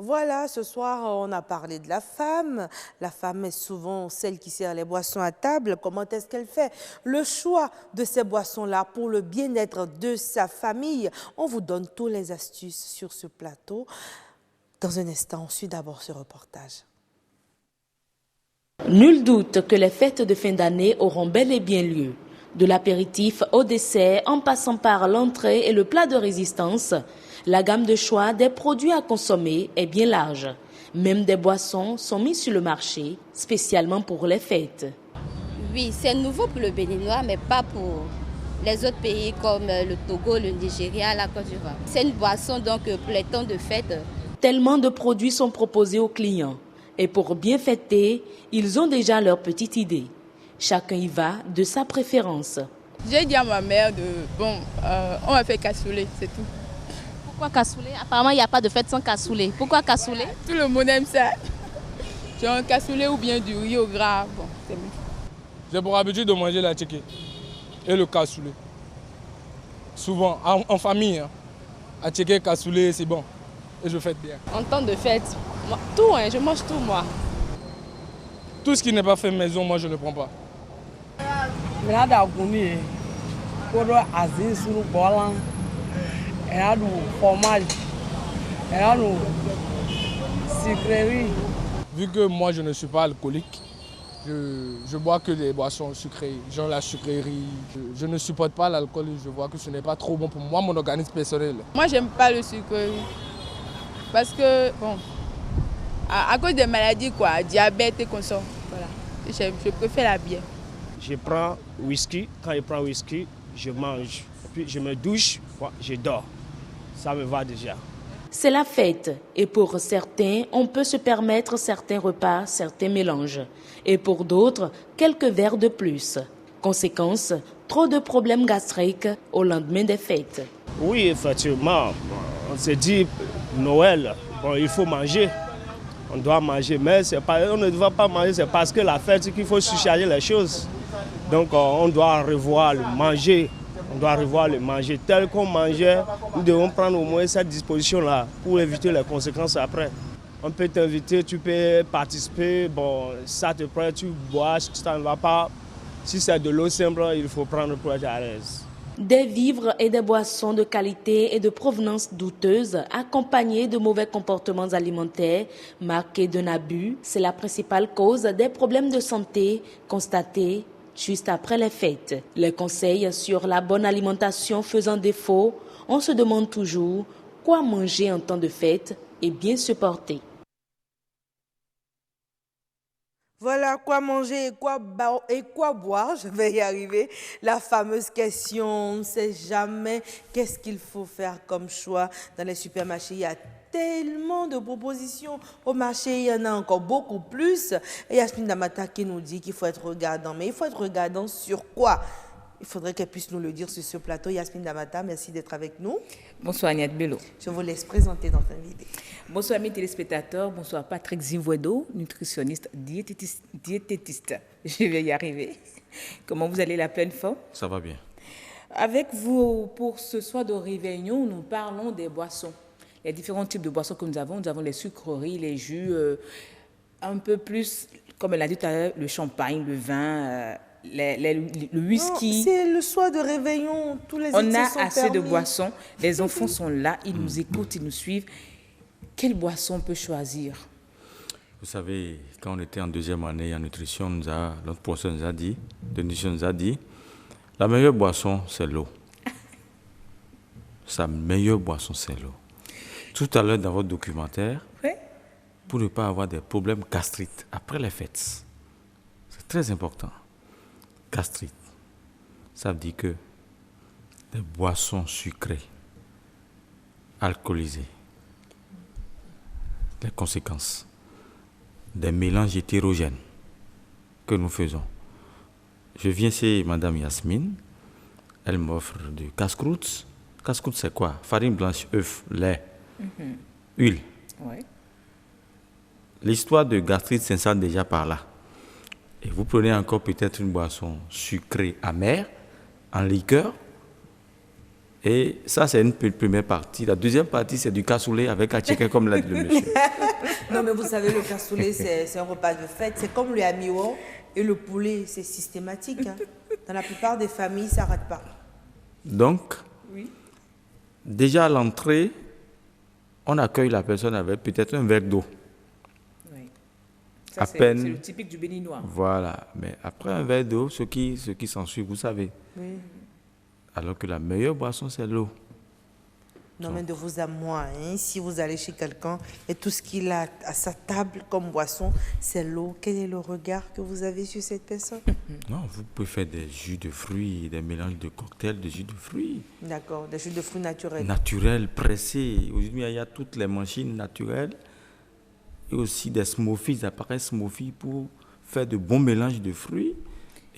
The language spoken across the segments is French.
Voilà, ce soir, on a parlé de la femme. La femme est souvent celle qui sert les boissons à table. Comment est-ce qu'elle fait le choix de ces boissons-là pour le bien-être de sa famille? On vous donne toutes les astuces sur ce plateau. Dans un instant, on suit d'abord ce reportage. Nul doute que les fêtes de fin d'année auront bel et bien lieu. De l'apéritif au dessert, en passant par l'entrée et le plat de résistance, la gamme de choix des produits à consommer est bien large. Même des boissons sont mises sur le marché, spécialement pour les fêtes. Oui, c'est nouveau pour le Béninois, mais pas pour les autres pays comme le Togo, le Nigeria, la Côte d'Ivoire. C'est une boisson donc pour les temps de fête. Tellement de produits sont proposés aux clients. Et pour bien fêter, ils ont déjà leur petite idée. Chacun y va de sa préférence. J'ai dit à ma mère on va faire cassoulet, c'est tout. Pourquoi cassoulet? Apparemment, il n'y a pas de fête sans cassoulet. Pourquoi cassoulet? Tout le monde aime ça. Genre un cassoulet ou bien du riz au gras. Bon, c'est mieux. J'ai pour habitude de manger la tchéké et le cassoulet. Souvent, en famille, hein. La tchéké, cassoulet, c'est bon. Et je fête bien. En temps de fête, tout, je mange tout moi. Tout ce qui n'est pas fait maison, moi je ne prends pas. Vu que moi je ne suis pas alcoolique, je bois que des boissons sucrées, genre la sucrerie. Je ne supporte pas l'alcool, je vois que ce n'est pas trop bon pour moi, mon organisme personnel. Moi j'aime pas le sucre. Parce que, à cause des maladies, diabète et comme ça, voilà. Je préfère la bière. Je prends whisky, quand je prends whisky, je mange. Puis je me douche, je dors. Ça me va déjà. C'est la fête et pour certains, on peut se permettre certains repas, certains mélanges. Et pour d'autres, quelques verres de plus. Conséquence, trop de problèmes gastriques au lendemain des fêtes. Oui, effectivement, on se dit Noël, il faut manger. On doit manger, mais on ne doit pas manger, c'est parce que la fête qu'il faut surcharger les choses. Donc on doit revoir le manger. On doit revoir le manger tel qu'on mangeait. Nous devons prendre au moins cette disposition-là pour éviter les conséquences après. On peut t'inviter, tu peux participer, ça te prend, tu bois, si ça ne va pas. Si c'est de l'eau simple, il faut prendre pour être à l'aise. Des vivres et des boissons de qualité et de provenance douteuse, accompagnés de mauvais comportements alimentaires, marqués d'un abus, c'est la principale cause des problèmes de santé constatés juste après les fêtes. Les conseils sur la bonne alimentation faisant défaut, on se demande toujours quoi manger en temps de fête et bien se porter. Voilà, quoi manger et quoi boire, je vais y arriver. La fameuse question, on ne sait jamais qu'est-ce qu'il faut faire comme choix dans les supermarchés. Il y a tellement de propositions au marché, il y en a encore beaucoup plus. Et Yasmine Damata qui nous dit qu'il faut être regardant. Mais il faut être regardant sur quoi? Il faudrait qu'elle puisse nous le dire sur ce plateau. Yasmine Damata, merci d'être avec nous. Bonsoir Agnès Bello. Je vous laisse présenter notre invité. Bonsoir mes téléspectateurs, bonsoir Patrick Zivouedo, nutritionniste, diététiste. Je vais y arriver. Comment vous allez, la pleine forme? Ça va bien. Avec vous, pour ce soir de réveillon, nous parlons des boissons. Les différents types de boissons que nous avons les sucreries, les jus, un peu plus, comme elle a dit tout à l'heure, le champagne, le vin, le whisky. C'est le soir de réveillon, tous les On excès a sont assez permis. de boissons, les enfants sont là, ils nous écoutent, ils nous suivent. Quelle boisson on peut choisir? Vous savez, quand on était en deuxième année en nutrition, notre professeur nous a dit, la meilleure boisson, c'est l'eau. Sa meilleure boisson, c'est l'eau. Tout à l'heure, dans votre documentaire, Oui. pour ne pas avoir des problèmes gastriques après les fêtes, c'est très important. Gastrite, ça veut dire que des boissons sucrées, alcoolisées, les conséquences des mélanges hétérogènes que nous faisons. Je viens chez Madame Yasmine, elle m'offre du casse-croûte. Casse-croûte, c'est quoi? Farine blanche, œuf, lait, huile. Ouais. L'histoire de gastrite s'installe déjà par là. Et vous prenez encore peut-être une boisson sucrée amère, en liqueur, Et ça, c'est une première partie. La deuxième partie, c'est du cassoulet avec attiqué, comme l'a dit le monsieur. Non, mais vous savez, le cassoulet, c'est un repas de fête. C'est comme le amiwo et le poulet, c'est systématique. Hein. Dans la plupart des familles, ça ne rate pas. Donc, déjà à l'entrée, on accueille la personne avec peut-être un verre d'eau. Oui. Ça, c'est le typique du béninois. Voilà. Mais après un verre d'eau, ce qui s'ensuit, vous savez. Oui. Alors que la meilleure boisson, c'est l'eau. Non, mais de vous à moi, hein, si vous allez chez quelqu'un et tout ce qu'il a à sa table comme boisson, c'est l'eau, quel est le regard que vous avez sur cette personne? Non, vous pouvez faire des jus de fruits, des mélanges de cocktails de jus de fruits. D'accord, des jus de fruits naturels. Naturels, pressés. Aujourd'hui, il y a toutes les machines naturelles et aussi des smoothies, des appareils smoothies pour faire de bons mélanges de fruits.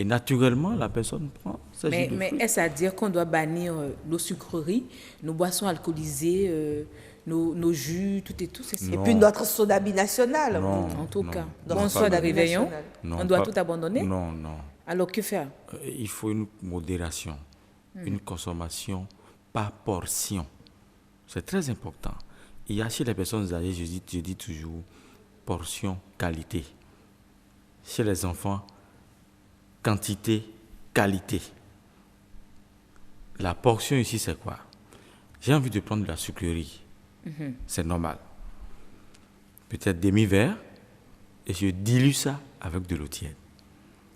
Et naturellement, la personne prend ce jus de fruits. Mais est-ce à dire qu'on doit bannir nos sucreries, nos boissons alcoolisées, nos jus, tout et tout, c'est ça? Et puis notre soda binational. Non, en tout non, cas, non, bon soir de réveillon, non, on doit pas- tout abandonner? Non, non. Alors que faire? Il faut une modération, une consommation par portion. C'est très important. Il y a chez les personnes âgées, je dis toujours, portion, qualité. Chez les enfants, quantité, qualité. La portion ici, c'est quoi? J'ai envie de prendre de la sucrerie. C'est normal. Peut-être demi-verre, et je dilue ça avec de l'eau tiède.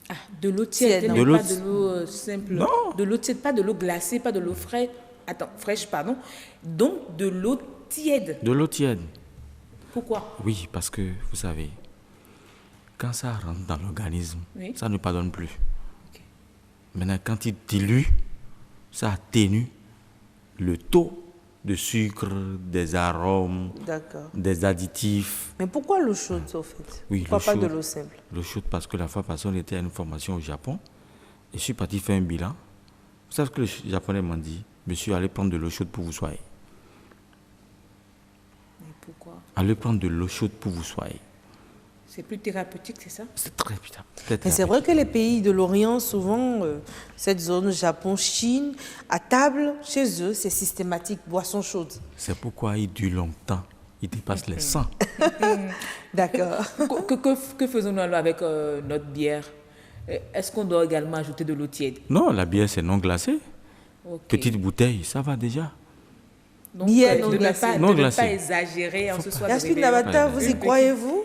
Ah, de l'eau tiède, Tiède, non, non. pas de l'eau simple. Non. De l'eau tiède, pas de l'eau glacée, pas de l'eau fraîche. Attends, fraîche, pardon. Donc, de l'eau tiède. De l'eau tiède. Pourquoi? Oui, parce que, vous savez, quand ça rentre dans l'organisme, Oui. ça ne pardonne plus. Maintenant, quand il dilue, ça atténue le taux de sucre, des arômes, D'accord. des additifs. Mais pourquoi l'eau chaude, au fait? Oui, Pourquoi l'eau pas de chaude. l'eau simple? L'eau chaude, parce que la fois passée, on était à une formation au Japon. Et je suis parti faire un bilan. Vous savez ce que les Japonais m'ont dit? Monsieur, allez prendre de l'eau chaude pour vous soigner. Mais pourquoi? Allez prendre de l'eau chaude pour vous soigner. C'est plus thérapeutique, c'est ça? C'est très bien. Mais c'est vrai que les pays de l'Orient, souvent, cette zone Japon, Chine, à table, chez eux, c'est systématique, boisson chaude. C'est pourquoi il dure longtemps. Il dépasse les 100. D'accord. Que faisons-nous alors avec notre bière? Est-ce qu'on doit également ajouter de l'eau tiède? Non, la bière, c'est non glacé. Ok. Petite bouteille, ça va déjà. Donc, Bière non de ne glacée. pas, Non de ne glacée. pas exagérer en ce soir de Yasmine réveillon. Nabata, vous y croyez-vous?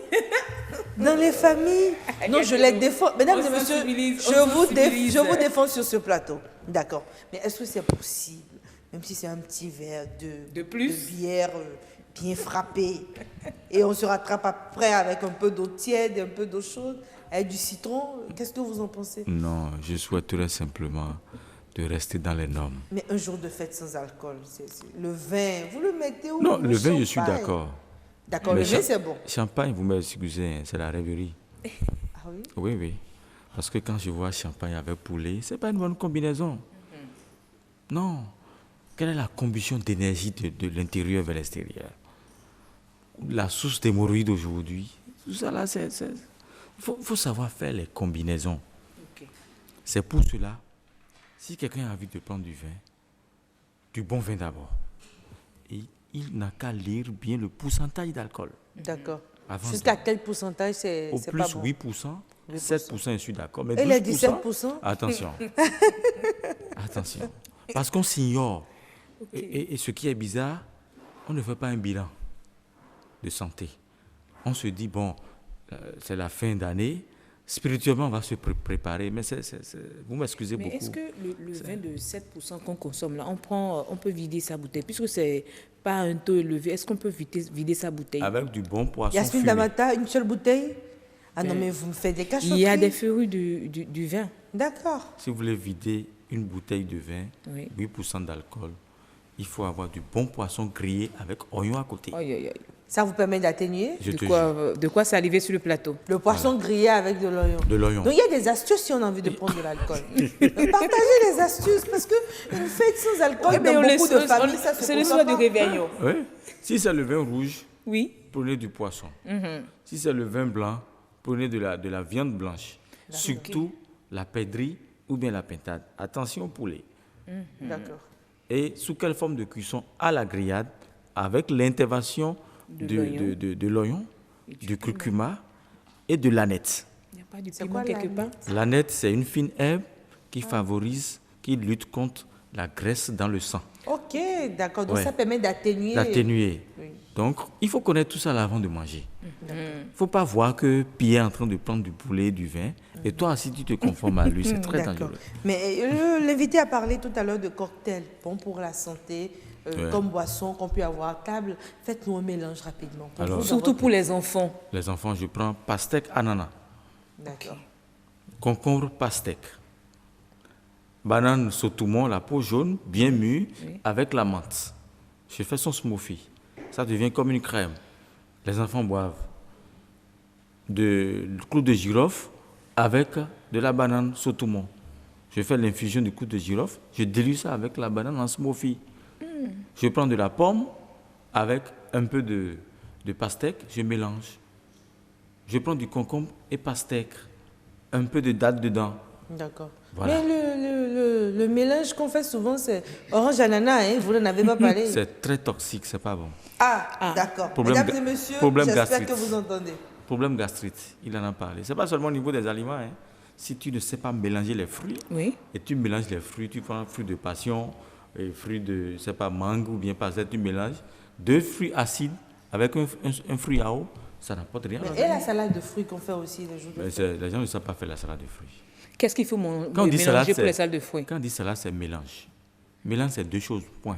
Dans les familles? Non, je les défends. Mesdames et messieurs, je vous défends sur ce plateau. D'accord. Mais est-ce que c'est possible, même si c'est un petit verre De plus? de bière bien frappé, et on se rattrape après avec un peu d'eau tiède, un peu d'eau chaude, avec du citron, qu'est-ce que vous en pensez? Non, je souhaiterais simplement de rester dans les normes. Mais un jour de fête sans alcool, le vin, vous le mettez où? Non, le vin, je suis champagne. d'accord. D'accord, Mais le vin, c'est bon. Champagne, vous m'excusez, hein, c'est la rêverie. Ah oui? Oui, oui. Parce que quand je vois champagne avec poulet, c'est pas une bonne combinaison. Non. Quelle est la combustion d'énergie de l'intérieur vers l'extérieur? La source d'hémorroïdes aujourd'hui, tout ça là, il faut savoir faire les combinaisons. Ok. C'est pour cela, si quelqu'un a envie de prendre du vin, du bon vin d'abord, et il n'a qu'à lire bien le pourcentage d'alcool. D'accord. Avant Jusqu'à ça. quel pourcentage c'est Au pas plus bon? 8%, 7%, je suis d'accord. Mais Et les 12%, 17%? attention. Attention. Parce qu'on s'ignore. Et ce qui est bizarre, on ne fait pas un bilan de santé. On se dit, bon, c'est la fin d'année, spirituellement, on va se préparer. Mais vous m'excusez Mais beaucoup. est-ce que le vin de 7% qu'on consomme, là, on peut vider sa bouteille? Puisque c'est pas un taux élevé, est-ce qu'on peut vider sa bouteille? Avec du bon poisson Yasmine fumé. Damata, une seule bouteille? Ah non, mais vous me faites des cachotteries. Il y a des férus du vin. D'accord. Si vous voulez vider une bouteille de vin, Oui. 8% d'alcool, il faut avoir du bon poisson grillé avec oignon à côté. Aïe, aïe, aïe. Ça vous permet d'atténuer Je te jure. De quoi saliver sur le plateau? le poisson grillé avec de l'oignon. De l'oignon. Donc il y a des astuces si on a envie de prendre de l'alcool. Partagez les astuces parce que une fête sans alcool Oui, mais dans on beaucoup de familles, ça se c'est le conçoit soir du pas. réveillon. Oui. Si c'est le vin rouge, Oui. prenez du poisson. Si c'est le vin blanc, prenez de la viande blanche. Surtout la pèderie ou bien la pintade. Attention au poulet. D'accord. Et sous quelle forme de cuisson? À la grillade, avec l'intervention de l'oignon, du curcuma et de l'aneth. Il n'y a pas du piment quelque part? L'aneth, c'est une fine herbe qui favorise, qui lutte contre la graisse dans le sang. Ok, d'accord. Donc ça permet d'atténuer. D'atténuer. Oui. Donc, il faut connaître tout ça avant de manger. Il ne faut pas voir que Pierre est en train de prendre du poulet, du vin, et toi, si tu te conformes à lui, c'est très dangereux. Mais l'invité a parlé tout à l'heure de cocktail, bon pour la santé, comme boisson qu'on peut avoir à table. Faites-nous un mélange rapidement. Alors, surtout pour les enfants. Les enfants, je prends pastèque, ananas. D'accord. Concombre, pastèque. Banane sautoumon, la peau jaune, bien mûre, avec la menthe. Je fais son smoothie. Ça devient comme une crème. Les enfants boivent du clou de girofle avec de la banane sautoumon. Je fais l'infusion du clou de girofle, je dilue ça avec la banane en smoothie. Je prends de la pomme avec un peu de pastèque, je mélange. Je prends du concombre et pastèque, un peu de date dedans. D'accord. Voilà. Mais le mélange qu'on fait souvent, c'est orange ananas, hein? Vous n'en avez pas parlé. C'est très toxique, c'est pas bon. Ah. D'accord. Mesdames et messieurs, j'espère que vous entendez. Problème gastrite, il en a parlé. C'est pas seulement au niveau des aliments. Hein. Si tu ne sais pas mélanger les fruits, et tu mélanges les fruits, tu prends fruits de passion, et fruits de, je sais pas, mangue ou bien pastel, tu mélanges 2 fruits acides avec un fruit à eau, ça n'apporte rien. Et la salade de fruits qu'on fait aussi les jours de fête. Les gens ne savent pas faire la salade de fruits. Qu'est-ce qu'il faut mélanger pour les salades de fruits? Quand on dit salade, c'est mélange. Mélange, c'est 2 choses, point.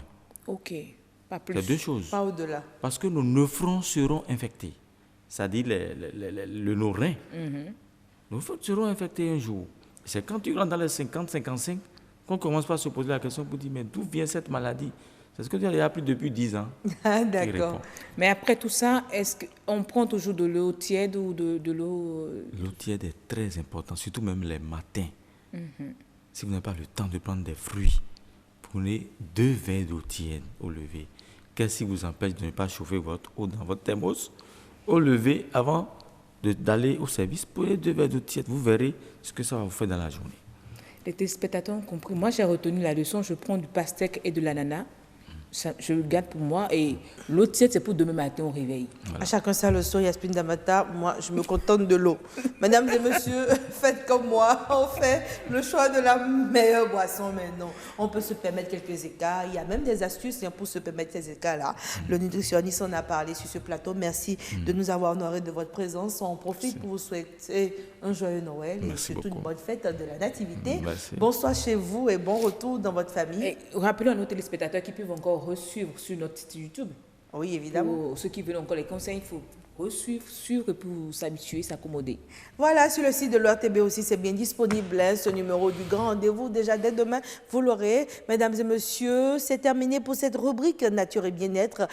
Ok, pas plus. C'est 2 choses. Pas au-delà. Parce que nos nephrons seront infectés. C'est-à-dire nos reins. Nos nephrons seront infectés un jour. C'est quand tu rentres dans les 50, 55 qu'on commence par se poser la question pour dire, mais d'où vient cette maladie? C'est ce que tu as appris depuis 10 ans. D'accord. Mais après tout ça, est-ce qu'on prend toujours de l'eau tiède ou de l'eau... L'eau tiède est très importante, surtout même les matins. Si vous n'avez pas le temps de prendre des fruits, prenez 2 verres d'eau tiède au lever. Qu'est-ce qui vous empêche de ne pas chauffer votre eau dans votre thermos? Au lever, avant d'aller au service, prenez 2 verres d'eau tiède. Vous verrez ce que ça va vous faire dans la journée. Les téléspectateurs ont compris. Moi, j'ai retenu la leçon. Je prends du pastèque et de l'ananas. Je le garde pour moi. Et l'eau tiède, c'est pour demain matin au réveil. Voilà. À chacun sa leçon, Yasmine Damata. Moi, je me contente de l'eau. Mesdames et messieurs, faites comme moi. On fait le choix de la meilleure boisson maintenant. On peut se permettre quelques écarts. Il y a même des astuces pour se permettre ces écarts-là. Le nutritionniste en a parlé sur ce plateau. Merci de nous avoir honorés de votre présence. On profite pour vous souhaiter un joyeux Noël et surtout une bonne fête de la Nativité. Bonsoir chez vous et bon retour dans votre famille. Et rappelons à nos téléspectateurs qui peuvent encore suivre sur notre site YouTube. Oui, évidemment. Pour ceux qui veulent encore les conseils, il faut suivre pour s'habituer, s'accommoder. Voilà, sur le site de l'ORTB aussi, c'est bien disponible, ce numéro du grand rendez-vous. Déjà, dès demain, vous l'aurez. Mesdames et messieurs, c'est terminé pour cette rubrique Nature et Bien-être.